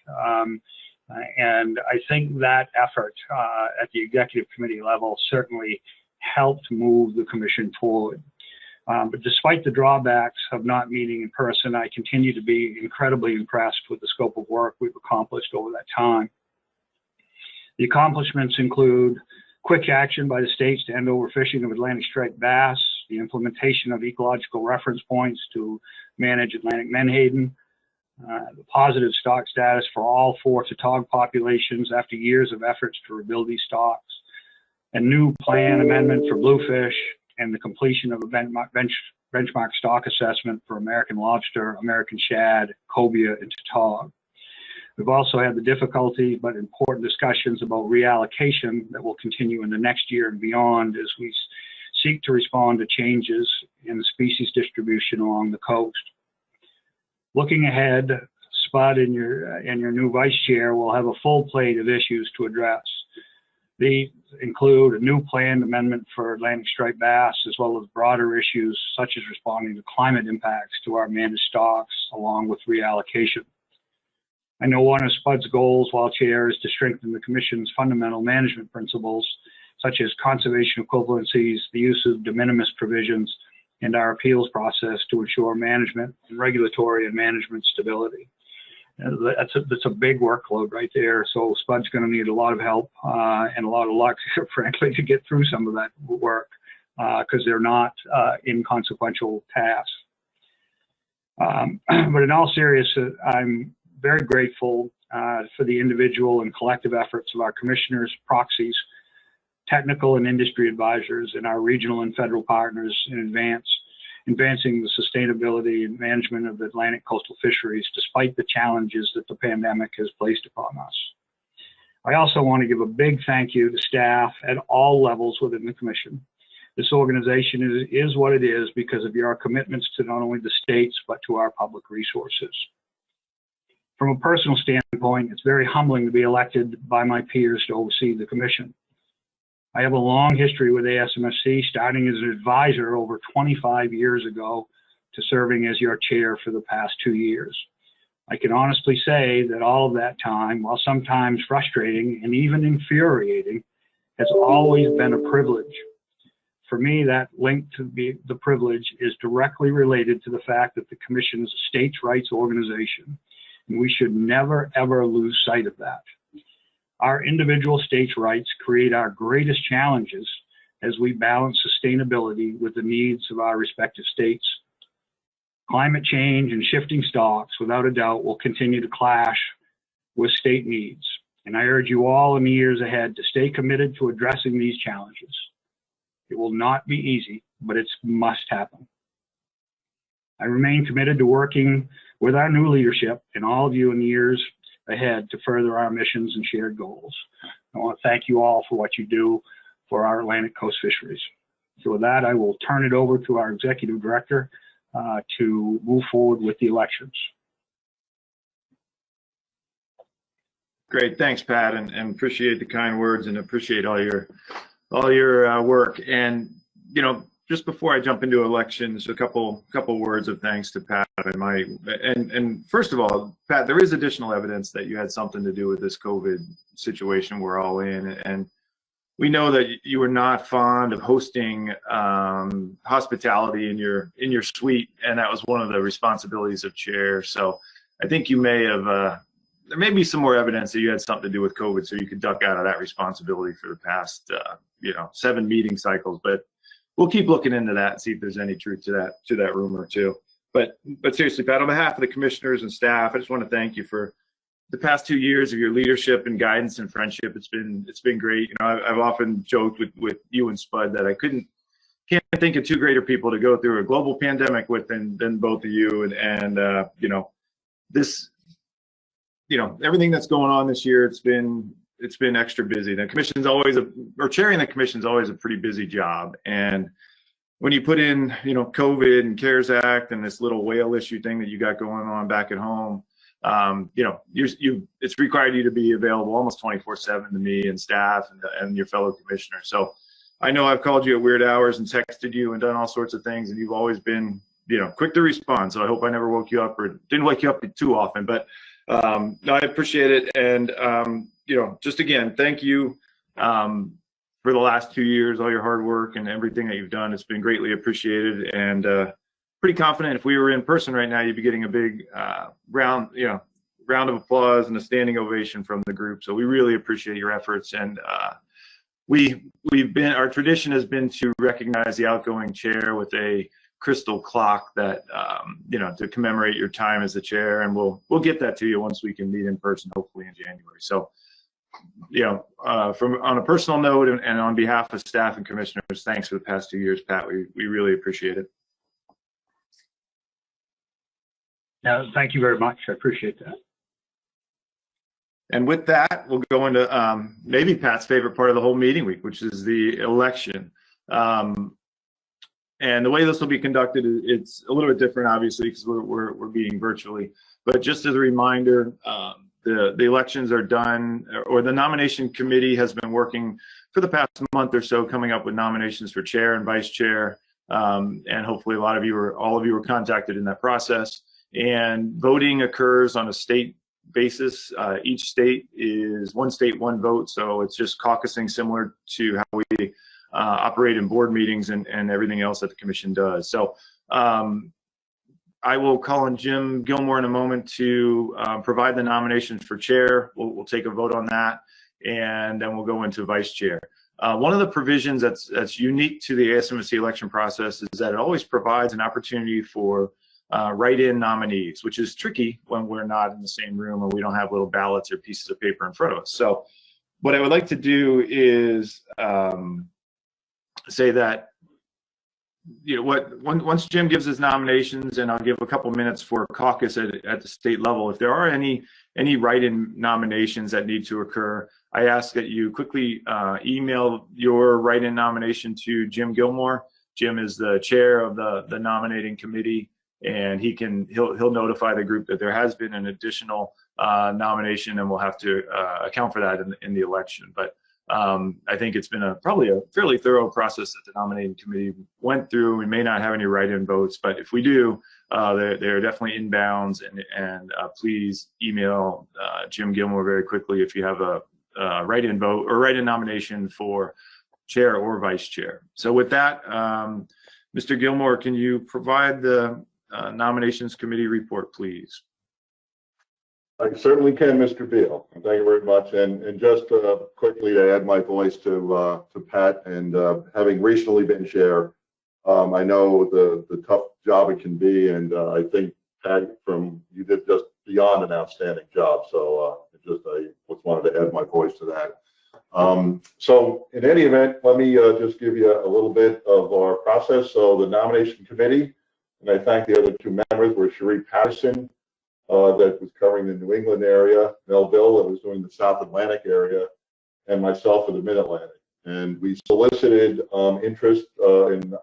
A: And I think that effort at the executive committee level certainly helped move the commission forward. But despite the drawbacks of not meeting in person, I continue to be incredibly impressed with the scope of work we've accomplished over that time. The accomplishments include quick action by the states to end overfishing of Atlantic striped bass, the implementation of ecological reference points to manage Atlantic menhaden, the positive stock status for all 4 tautog populations after years of efforts to rebuild these stocks, a new plan amendment for bluefish, and the completion of a benchmark stock assessment for American lobster, American shad, cobia, and tautog. We've also had the difficulty but important discussions about reallocation that will continue in the next year and beyond as we seek to respond to changes in the species distribution along the coast. Looking ahead, Spud and your new vice chair will have a full plate of issues to address. These include a new planned amendment for Atlantic striped bass, as well as broader issues such as responding to climate impacts to our managed stocks, along with reallocation. I know one of Spud's goals while chair is to strengthen the commission's fundamental management principles, such as conservation equivalencies, the use of de minimis provisions, and our appeals process to ensure management and regulatory and management stability. That's a big workload right there. So Spud's going to need a lot of help and a lot of luck, frankly, to get through some of that work because they're not inconsequential tasks. But in all seriousness, I'm very grateful for the individual and collective efforts of our commissioners, proxies, technical and industry advisors, and our regional and federal partners in advancing the sustainability and management of Atlantic coastal fisheries, despite the challenges that the pandemic has placed upon us. I also want to give a big thank you to staff at all levels within the commission. This organization is what it is because of your commitments to not only the states, but to our public resources. From a personal standpoint, it's very humbling to be elected by my peers to oversee the commission. I have a long history with ASMSC, starting as an advisor over 25 years ago to serving as your chair for the past 2 years. I can honestly say that all of that time, while sometimes frustrating and even infuriating, has always been a privilege. For me, that link to the privilege is directly related to the fact that the Commission is a states' rights organization, and we should never, ever lose sight of that. Our individual states' rights create our greatest challenges as we balance sustainability with the needs of our respective states. Climate change and shifting stocks, without a doubt, will continue to clash with state needs, and I urge you all in the years ahead to stay committed to addressing these challenges. It will not be easy, but it must happen. I remain committed to working with our new leadership and all of you in the years ahead to further our missions and shared goals. I want to thank you all for what you do for our Atlantic Coast fisheries. So with that, I will turn it over to our Executive Director to move forward with the elections.
E: Great, thanks, Pat, and appreciate the kind words and appreciate all your work. And you know, just before I jump into elections, a couple words of thanks to Pat and first of all, Pat, there is additional evidence that you had something to do with this COVID situation we're all in, and we know that you were not fond of hosting hospitality in your suite, and that was one of the responsibilities of chair. So I think you may have. There may be some more evidence that you had something to do with COVID, so you could duck out of that responsibility for the past, 7 meeting cycles. But we'll keep looking into that and see if there's any truth to that rumor too. But seriously, Pat, on behalf of the commissioners and staff, I just want to thank you for the past 2 years of your leadership and guidance and friendship. It's been great. You know, I've often joked with you and Spud that I can't think of two greater people to go through a global pandemic with than both of you. And everything that's going on this year, it's been extra busy. The commission's always chairing the commission's always a pretty busy job. And when you put in, COVID and CARES Act and this little whale issue thing that you got going on back at home, it's required you to be available almost 24/7 to me and staff and your fellow commissioners. So I know I've called you at weird hours and texted you and done all sorts of things, and you've always been, quick to respond. So I hope I never woke you up or didn't wake you up too often, but no, I appreciate it. And, just again, thank you for the last 2 years, all your hard work and everything that you've done. It's been greatly appreciated, and pretty confident if we were in person right now, you'd be getting a big round of applause and a standing ovation from the group. So we really appreciate your efforts. And our tradition has been to recognize the outgoing chair with a crystal clock that to commemorate your time as the chair, and we'll get that to you once we can meet in person, hopefully in January. So on a personal note and on behalf of staff and commissioners, thanks for the past 2 years, Pat. We really appreciate it.
A: Yeah, thank you very much. I appreciate that.
E: And with that, we'll go into maybe Pat's favorite part of the whole meeting week, which is the election. And the way this will be conducted, it's a little bit different, obviously, because we're meeting virtually. But just as a reminder, the elections are done, or the nomination committee has been working for the past month or so, coming up with nominations for chair and vice chair. And hopefully all of you were contacted in that process. And voting occurs on a state basis. Each state is one state, one vote. So it's just caucusing, similar to how we operate in board meetings and everything else that the commission does. So I will call on Jim Gilmore in a moment to provide the nominations for chair. We'll take a vote on that, and then we'll go into vice chair. One of the provisions that's unique to the ASMSC election process is that it always provides an opportunity for write-in nominees, which is tricky when we're not in the same room or we don't have little ballots or pieces of paper in front of us. So what I would like to do is say that, once Jim gives his nominations, and I'll give a couple minutes for caucus at the state level, if there are any write-in nominations that need to occur, I ask that you quickly email your write-in nomination to Jim Gilmore. Jim is the chair of the nominating committee, and he'll notify the group that there has been an additional nomination, and we'll have to account for that in the election. But I think it's been probably a fairly thorough process that the nominating committee went through. We may not have any write-in votes, but if we do, they're definitely inbounds, and please email Jim Gilmore very quickly if you have a write-in vote or write-in nomination for chair or vice chair. So with that, Mr. Gilmore, can you provide the nominations committee report, please?
O: I certainly can, Mr. Beal. Thank you very much. And just quickly to add my voice to Pat, and having recently been chair, I know the tough job it can be, and I think Pat, you did just beyond an outstanding job. So I just wanted to add my voice to that. So in any event, let me just give you a little bit of our process. So the nomination committee, and I thank the other two members, were Cherie Patterson, that was covering the New England area, Melville, that was doing the South Atlantic area, and myself for the Mid-Atlantic. And we solicited interest in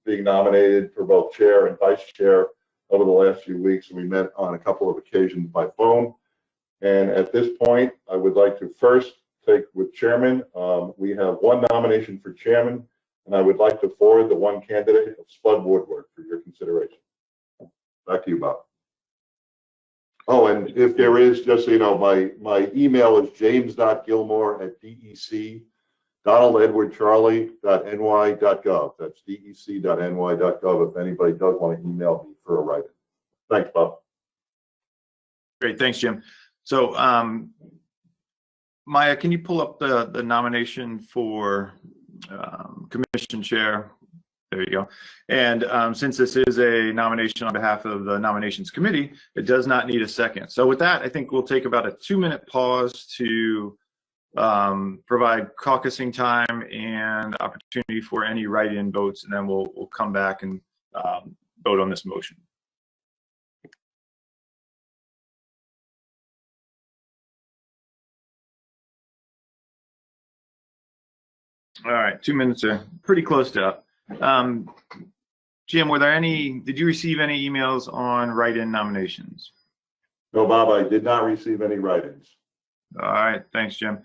O: being nominated for both chair and vice chair over the last few weeks, and we met on a couple of occasions by phone. And at this point, I would like to first take with chairman. We have one nomination for chairman, and I would like to forward the one candidate of Spud Woodward for your consideration. Back to you, Bob. Oh, and if there is, just so you know, my email is james.gilmore@dec.donaldedwardcharlie.ny.gov. That's dec.ny.gov if anybody does want to email me for a write-in. Thanks, Bob.
E: Great, thanks, Jim. So, Maya, can you pull up the nomination for commission chair? There you go. And since this is a nomination on behalf of the nominations committee, it does not need a second. So with that, I think we'll take about a 2-minute pause to provide caucusing time and opportunity for any write-in votes, and then we'll come back and vote on this motion. All right, 2 minutes are pretty close to up. Jim, did you receive any emails on write-in nominations?
O: No, Bob, I did not receive any write-ins.
E: All right, thanks, Jim.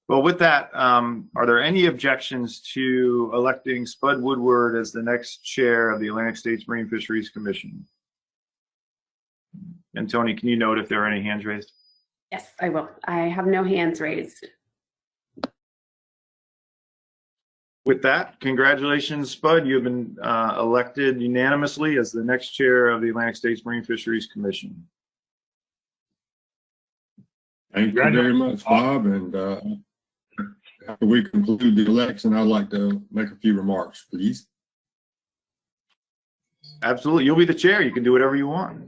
E: Well, with that, are there any objections to electing Spud Woodward as the next chair of the Atlantic States Marine Fisheries Commission? And Tony, can you note if there are any hands raised?
B: Yes, I will. I have no hands raised.
E: With that, congratulations, Spud. You've been elected unanimously as the next chair of the Atlantic States Marine Fisheries Commission.
N: Thank you very much, Bob. And after we conclude the election, I'd like to make a few remarks, please.
E: Absolutely. You'll be the chair. You can do whatever you want.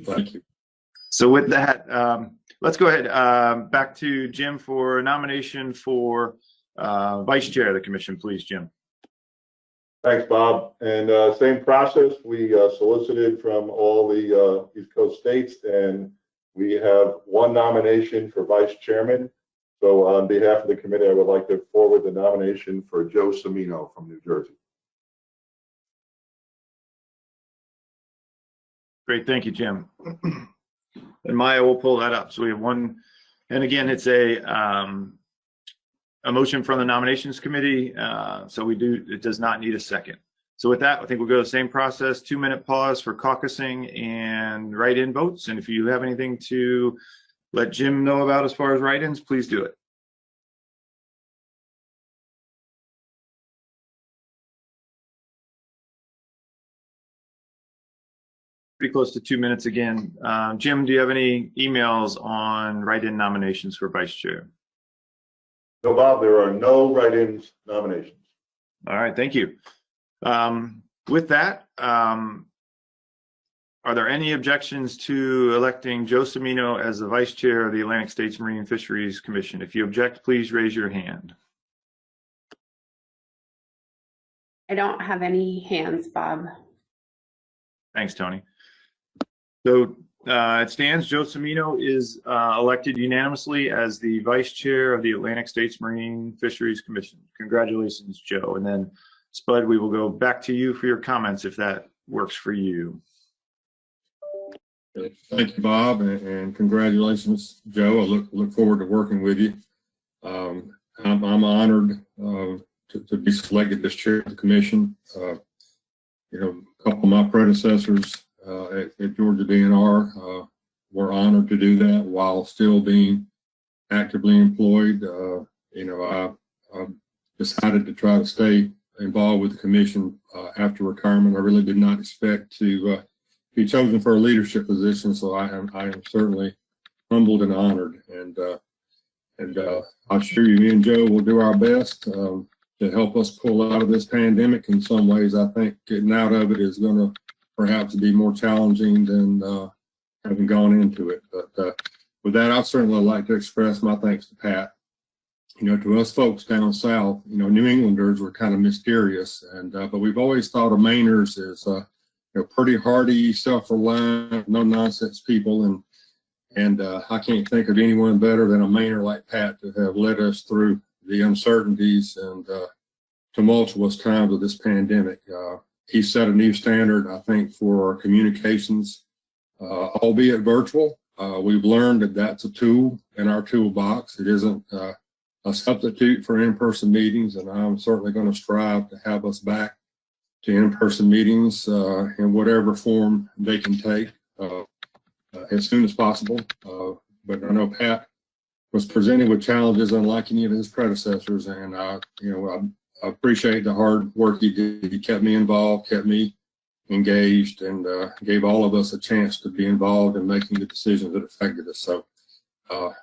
N: Thank you.
E: So with that, let's go ahead back to Jim for nomination for vice chair of the commission, please, Jim.
O: Thanks, Bob. And same process. We solicited from all the East Coast states, and we have one nomination for vice chairman. So on behalf of the committee, I would like to forward the nomination for Joe Cimino from New Jersey.
E: Great, thank you, Jim. And Maya will pull that up. So we have one, and again, it's a motion from the nominations committee. So it does not need a second. So with that, I think we'll go the same process, 2-minute pause for caucusing and write-in votes. And if you have anything to let Jim know about as far as write-ins, please do it. Pretty close to 2 minutes again. Jim, do you have any emails on write-in nominations for vice chair?
O: No, Bob, there are no write-ins nominations.
E: All right, thank you. With that, are there any objections to electing Joe Cimino as the vice chair of the Atlantic States Marine Fisheries Commission? If you object, please raise your hand.
B: I don't have any hands, Bob.
E: Thanks, Tony. So it stands, Joe Cimino is elected unanimously as the vice chair of the Atlantic States Marine Fisheries Commission. Congratulations, Joe. And then Spud, we will go back to you for your comments if that works for you.
N: Thank you, Bob, and congratulations, Joe. I look forward to working with you. I'm honored to be selected as chair of the commission. You know, a couple of my predecessors at Georgia DNR were honored to do that while still being actively employed. You know, I decided to try to stay involved with the commission after retirement. I really did not expect to be chosen for a leadership position, so I am certainly humbled and honored. And I assure you, me and Joe will do our best to help us pull out of this pandemic. In some ways, I think getting out of it is going to perhaps be more challenging than having gone into it. But with that, I'd certainly like to express my thanks to Pat. You know, to us folks down south, you know, New Englanders were kind of mysterious, and but we've always thought of Mainers as you know, pretty hardy, self-reliant, no-nonsense people, and I can't think of anyone better than a Mainer like Pat to have led us through the uncertainties and tumultuous times of this pandemic. He set a new standard, I think, for communications, albeit virtual. We've learned that that's a tool in our toolbox. It isn't a substitute for in-person meetings, and I'm certainly going to strive to have us back to in-person meetings in whatever form they can take as soon as possible. But I know Pat was presented with challenges unlike any of his predecessors, and you know, I appreciate the hard work he did. He kept me involved, kept me engaged, and gave all of us a chance to be involved in making the decisions that affected us. So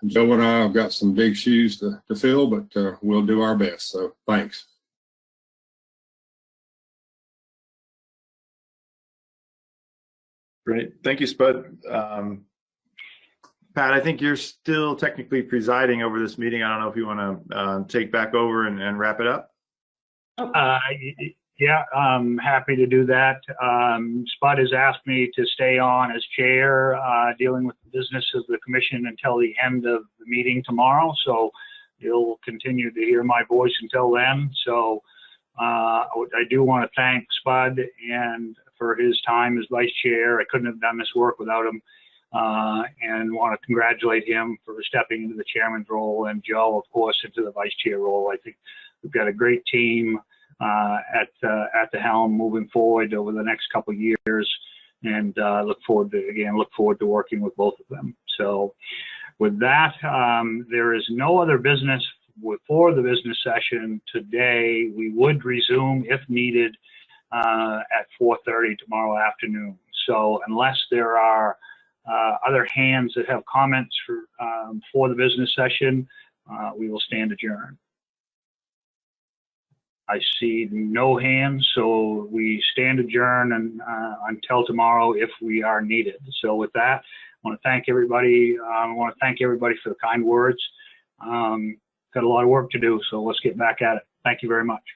N: Joe and I have got some big shoes to fill, but we'll do our best. So thanks.
E: Great. Thank you, Spud. Pat, I think you're still technically presiding over this meeting. I don't know if you want to take back over and wrap it up.
A: Yeah, I'm happy to do that. Spud has asked me to stay on as chair, dealing with the business of the commission until the end of the meeting tomorrow. So you'll continue to hear my voice until then. So I do want to thank Spud and for his time as vice chair. I couldn't have done this work without him, and want to congratulate him for stepping into the chairman's role, and Joe, of course, into the vice chair role. I think we've got a great team at the helm moving forward over the next couple of years, and look forward to working with both of them. So with that, there is no other business for the business session today. We would resume if needed at 4:30 tomorrow afternoon. So unless there are other hands that have comments for the business session, we will stand adjourned. I see no hands, so we stand adjourned until tomorrow if we are needed. So with that, I want to thank everybody. I want to thank everybody for the kind words. Got a lot of work to do, so let's get back at it. Thank you very much.